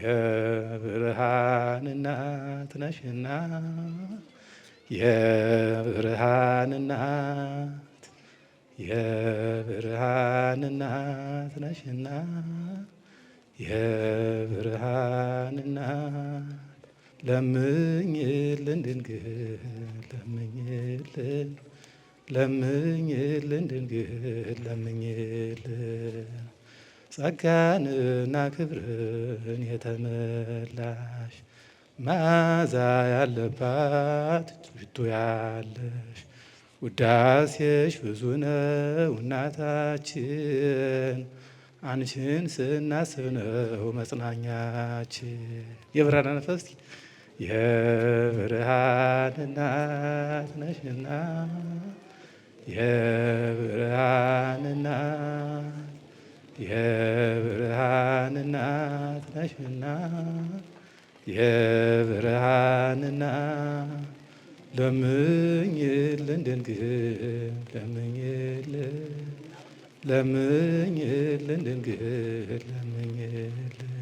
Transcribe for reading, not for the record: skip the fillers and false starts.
የብርሃን እናት ነሽና የብርሃን እናት የብርሃን እናት ነሽና የብርሃን እናት ለምኝልን ድንግል ለምኝልን ለምኝልን ድንግል ለምኝልን ጸጋንና ክብርን የተመላሽ መዓዛ ያለባት ሽቱ ያለሽ ውዳሴሽ ብዙ ነው እናታችን አንቺን ስናስብ ነው መጽናኛችን። የብርሃን ነፈስ የብርሃን እናት ነሽና የብርሃን እናት የብርሃን እናት ነሽና የብርሃን እናት ለምኝልን ድንግል ለምኝልን ለምኝልን ድንግል ለምኝልን